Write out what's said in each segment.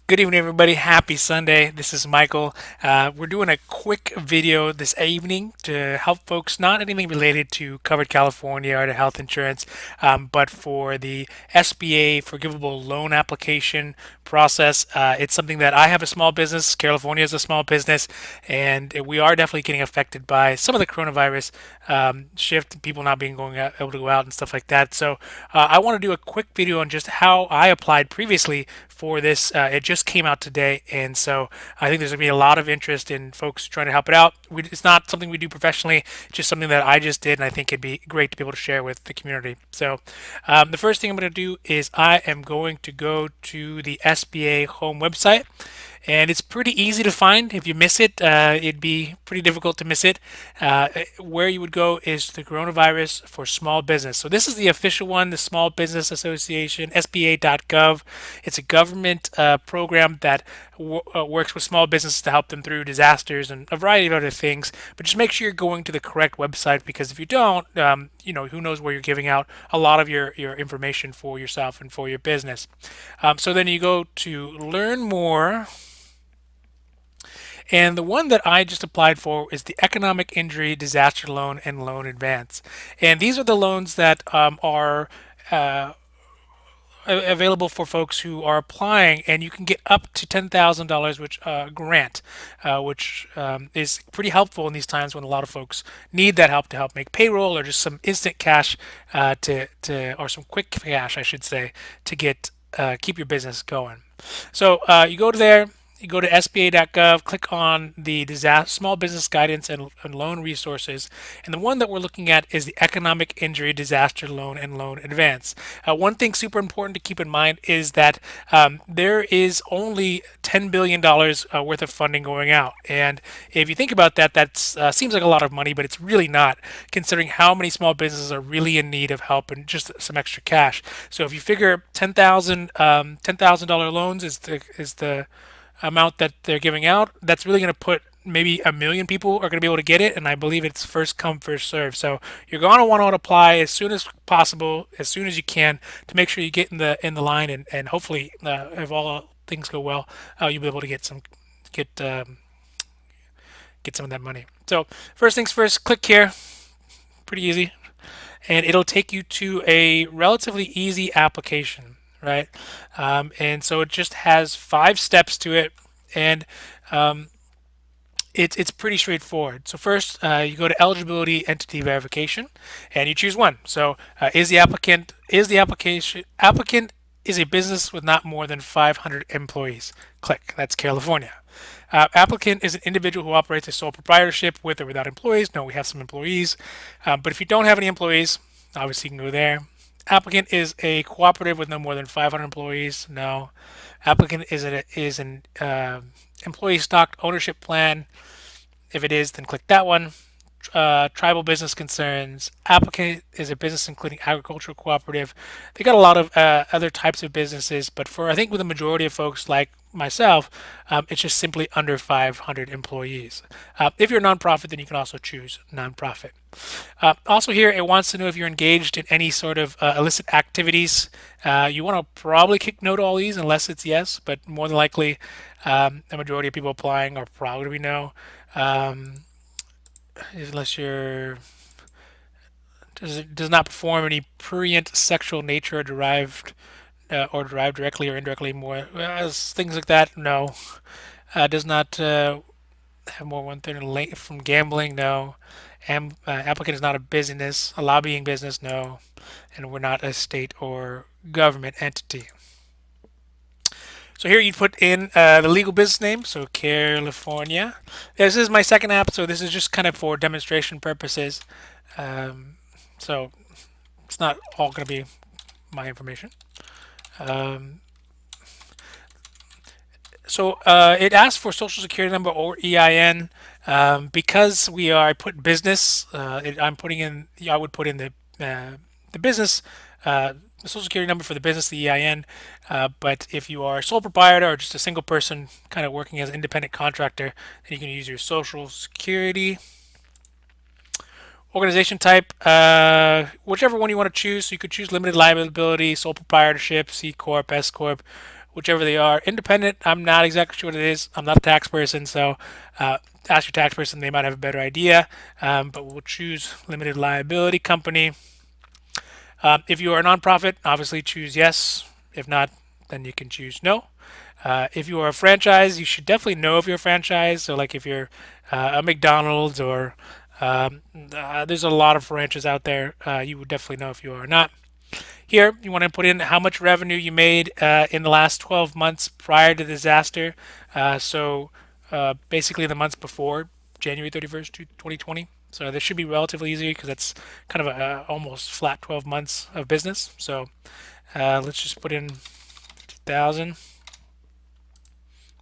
Good evening, everybody. Happy Sunday. This is Michael. We're doing a quick video this evening to help folks, not anything related to covered California or to health insurance, but for the SBA Forgivable loan application process. It's something that I have a small business. California is a small business, and we are definitely getting affected by some of the coronavirus shift, people not being able to go out and stuff like that. So I want to do a quick video on just how I applied previously for this. It just came out today, and so I think there's going to be a lot of interest in folks trying to help it out. It's not something we do professionally, it's just something that I just did, and I think it'd be great to be able to share with the community. So the first thing I'm going to do is I am going to go to the SBA home website. And it's pretty easy to find. If you miss it, it'd be pretty difficult to miss it. Where you would go is the coronavirus for small business. So this is the official one, the Small Business Association, SBA.gov. It's a government program that works with small businesses to help them through disasters and a variety of other things. But just make sure you're going to the correct website, because if you don't, who knows where you're giving out a lot of your information for yourself and for your business. So then you go to learn more, and the one that I just applied for is the Economic Injury Disaster Loan and Loan Advance. And these are the loans that are uh, available for folks who are applying, and you can get up to $10,000, which grant, which is pretty helpful in these times when a lot of folks need that help to help make payroll, or just some instant cash or some quick cash, I should say, to get keep your business going. So you go to there. You go to SBA.gov, click on the Small Business Guidance and Loan Resources, and the one that we're looking at is the Economic Injury Disaster Loan and Loan Advance. One thing super important to keep in mind is that there is only $10 billion worth of funding going out. And if you think about that, that seems like a lot of money, but it's really not, considering how many small businesses are really in need of help and just some extra cash. So if you figure $10,000 loans is the amount that they're giving out, that's really going to put maybe 1 million people are going to be able to get it, and I believe it's first come first serve. So you're going to want to apply as soon as possible, as soon as you can, to make sure you get in the line, and hopefully if all things go well, you'll be able to get get some of that money. So first things first, click here. Pretty easy, and it'll take you to a relatively easy application, right? And so it just has 5 steps to it, and um, it's pretty straightforward. So first, you go to eligibility entity verification, and you choose one. So is the applicant is a business with not more than 500 employees. Click. That's California. Applicant is an individual who operates a sole proprietorship with or without employees. No, we have some employees. But if you don't have any employees, obviously you can go there. Applicant is a cooperative with no more than 500 employees. No. Applicant is an employee stock ownership plan. If it is, then click that one. Tribal business concerns. Applicant is a business including agricultural cooperative. They got a lot of other types of businesses, but for I think with the majority of folks like myself, it's just simply under 500 employees. If you're a nonprofit, then you can also choose nonprofit. Also here, it wants to know if you're engaged in any sort of illicit activities. You want to probably click no to all these unless it's yes, but more than likely, the majority of people applying are probably going to be no. Unless you're does not perform any prurient sexual nature or derived directly or indirectly more things like that. No, does not have more one third from gambling. No, applicant is not a business, a lobbying business. No, and we're not a state or government entity. So here you put in the legal business name, so Carelifornia. This is my second app, so this is just kind of for demonstration purposes. So it's not all going to be my information. Um, it asks for social security number or EIN. Because I put business, I would put in the business, the social security number for the business, the EIN. But if you are a sole proprietor or just a single person kind of working as an independent contractor, then you can use your social security. Organization type, whichever one you want to choose. So you could choose limited liability, sole proprietorship, C Corp, S Corp, whichever they are. Independent, I'm not exactly sure what it is. I'm not a tax person, so ask your tax person. They might have a better idea. But we'll choose limited liability company. If you are a nonprofit, obviously choose yes. If not, then you can choose no. If you are a franchise, you should definitely know if you're a franchise. So, like if you're a McDonald's or there's a lot of franchises out there, you would definitely know if you are or not. Here, you want to put in how much revenue you made in the last 12 months prior to the disaster. Basically, the months before January 31st, 2020. So this should be relatively easy because it's kind of a almost flat 12 months of business. So let's just put in 1,000.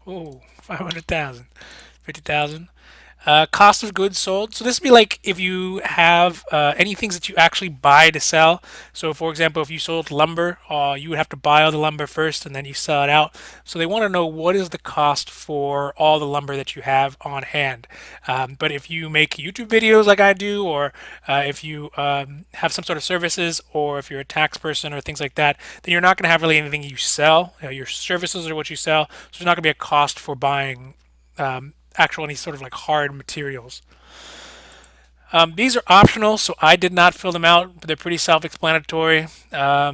Oh, 500,000, 50,000. Cost of goods sold. So this would be like if you have any things that you actually buy to sell. So for example, if you sold lumber, you would have to buy all the lumber first and then you sell it out. So they want to know what is the cost for all the lumber that you have on hand. But if you make YouTube videos like I do, or if you have some sort of services, or if you're a tax person or things like that, then you're not going to have really anything you sell. Your services are what you sell. So there's not going to be a cost for buying actual any sort of like hard materials. These are optional, so I did not fill them out, but they're pretty self-explanatory. Uh,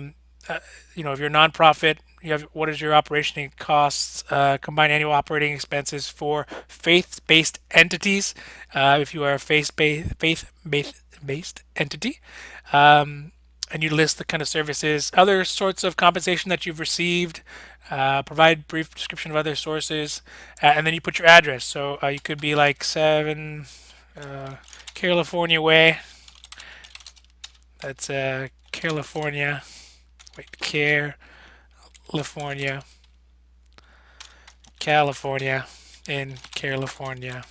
if you're a nonprofit, you have what is your operating costs, combined annual operating expenses for faith-based entities. If you are a faith-based entity, and you list the kind of services, other sorts of compensation that you've received, provide brief description of other sources, and then you put your address. So you could be like 7 Carelifornia Way. That's California. Wait, California, California, in California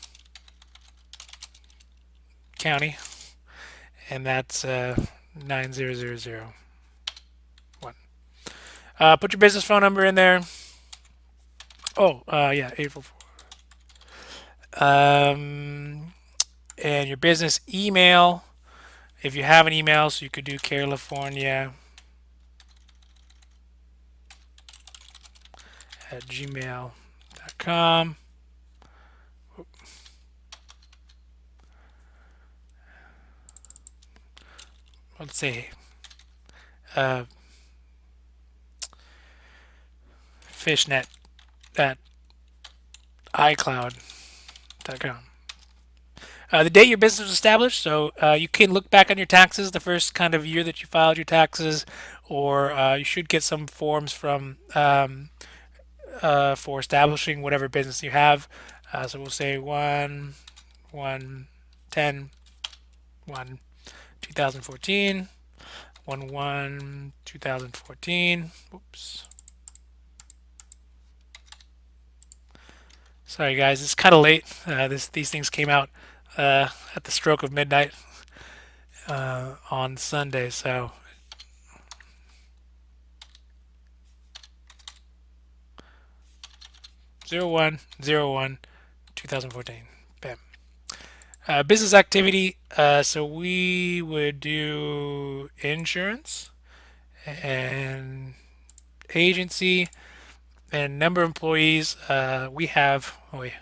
County, and that's 90001. Put your business phone number in there. Oh, yeah, 844. And your business email, if you have an email, so you could do Carelifornia at gmail.com. Let's say fishnet at iCloud.com. The date your business was established, so you can look back on your taxes the first kind of year that you filed your taxes, or you should get some forms from for establishing whatever business you have. So we'll say 1/1/10 2014, 1/1/2014. Oops. Sorry guys, it's kind of late. These things came out at the stroke of midnight on Sunday, so 01/01/2014. Bam. Business activity. So we would do insurance and agency and number of employees. We have, let's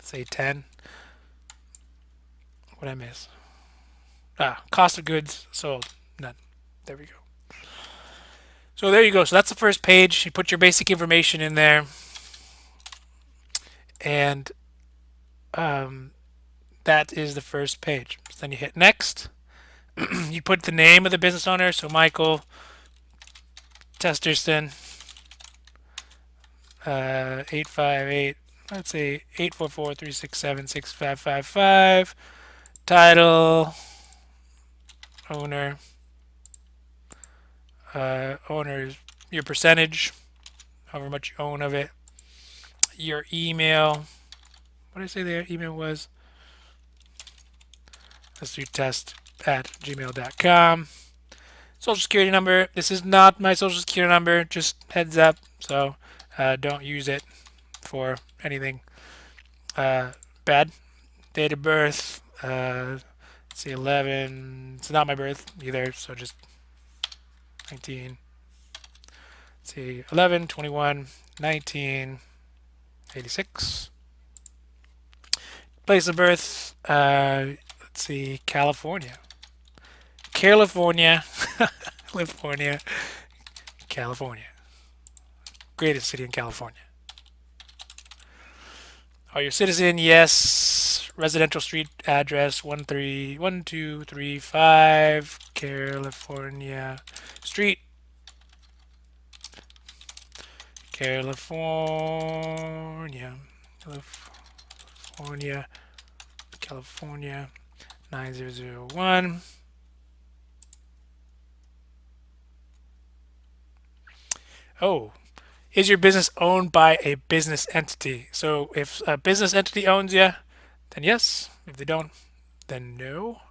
say 10. What did I miss? Cost of goods sold. None. There we go. So there you go. So that's the first page. You put your basic information in there, and that is the first page. So then you hit next. You put the name of the business owner. So Michael Testerson, 858. Let's say 844-367-6555. Title, owner, owner's your percentage, however much you own of it. Your email. What did I say their email was? Let's do test at gmail.com. Social security number. This is not my social security number. Just heads up. So don't use it for anything bad. Date of birth. Let's see, 11. It's not my birth either. So just 19. let's see, 11, 21, 1986. Place of birth, let's see, California. California. California. California. Greatest city in California. Are you a citizen? Yes. Residential street address 13235 California Street, California, California, California 9001. Oh, is your business owned by a business entity? So if a business entity owns you, then yes. If they don't, then no.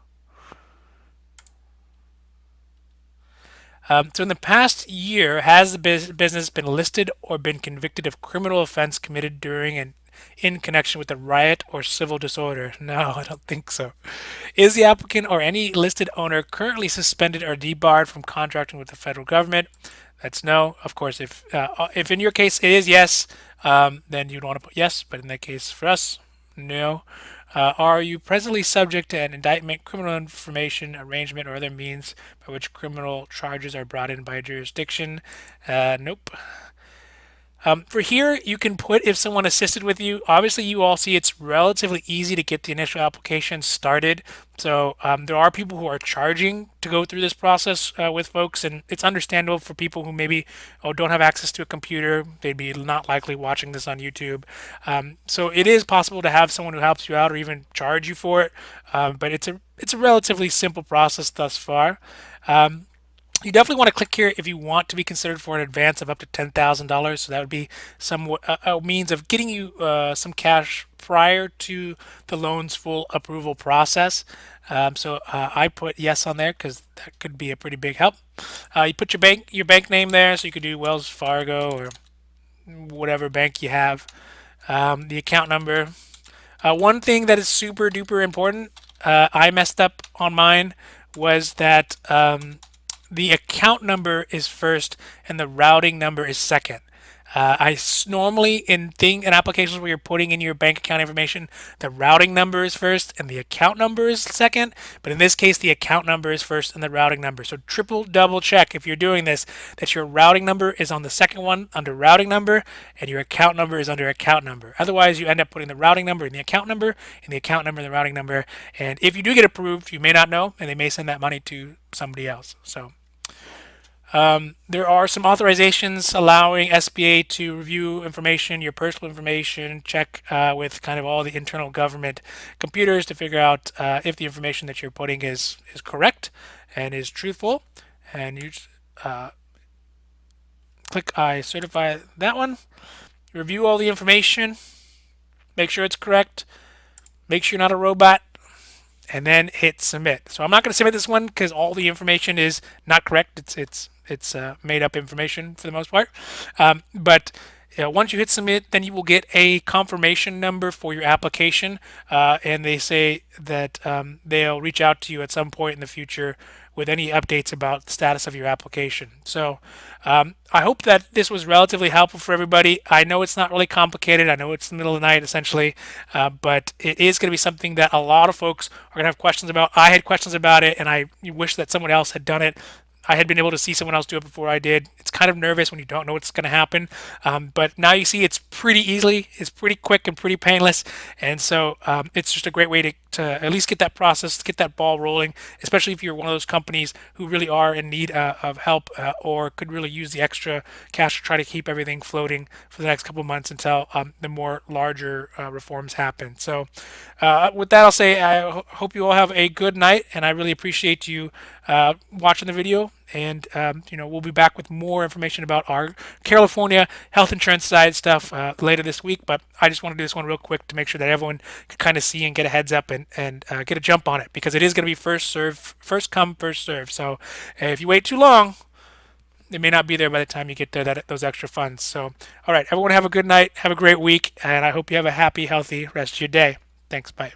So in the past year, has the business been listed or been convicted of criminal offense committed during and in connection with a riot or civil disorder? No, I don't think so. Is the applicant or any listed owner currently suspended or debarred from contracting with the federal government? That's no. Of course, if in your case it is yes, then you'd want to put yes. But in that case, for us, no. Are you presently subject to an indictment, criminal information arrangement, or other means by which criminal charges are brought in by a jurisdiction? Nope. For here, you can put if someone assisted with you. Obviously, you all see it's relatively easy to get the initial application started. So there are people who are charging to go through this process with folks, and it's understandable for people who maybe don't have access to a computer. They'd be not likely watching this on YouTube. So it is possible to have someone who helps you out or even charge you for it. But it's a relatively simple process thus far. You definitely want to click here if you want to be considered for an advance of up to $10,000. So that would be some a means of getting you some cash prior to the loan's full approval process. I put yes on there because that could be a pretty big help. You put your bank name there, so you could do Wells Fargo or whatever bank you have. The account number. One thing that is super duper important, I messed up on mine, was that the account number is first and the routing number is second. Normally in applications where you're putting in your bank account information, the routing number is first and the account number is second. But in this case, the account number is first and the routing number. So triple double check if you're doing this that your routing number is on the second one under routing number and your account number is under account number. Otherwise, you end up putting the routing number in the account number and the account number in the routing number. And if you do get approved, you may not know, and they may send that money to somebody else. So. There are some authorizations allowing SBA to review information, your personal information, check with kind of all the internal government computers to figure out if the information that you're putting is correct and is truthful. And you just, click I certify that one. Review all the information, make sure it's correct, make sure you're not a robot, and then hit submit. So I'm not going to submit this one because all the information is not correct. It's made up information for the most part. But once you hit submit, then you will get a confirmation number for your application, and they say that they'll reach out to you at some point in the future with any updates about the status of your application. So I hope that this was relatively helpful for everybody. I know it's not really complicated. I know it's the middle of the night essentially, but it is going to be something that a lot of folks are going to have questions about. I had questions about it, and I wish that someone else had done it. I had been able to see someone else do it before I did. It's kind of nervous when you don't know what's going to happen, but now you see it's it's pretty quick and pretty painless, and so it's just a great way to at least get that process, get that ball rolling, especially if you're one of those companies who really are in need of help or could really use the extra cash to try to keep everything floating for the next couple of months until the more larger reforms happen. So with that, I'll say I hope you all have a good night, and I really appreciate you watching the video. And we'll be back with more information about our California health insurance side stuff later this week. But I just want to do this one real quick to make sure that everyone can kind of see and get a heads up and get a jump on it, because it is going to be first come, first serve. So if you wait too long, it may not be there by the time you get those extra funds. So, all right, everyone have a good night, have a great week, and I hope you have a happy, healthy rest of your day. Thanks, bye.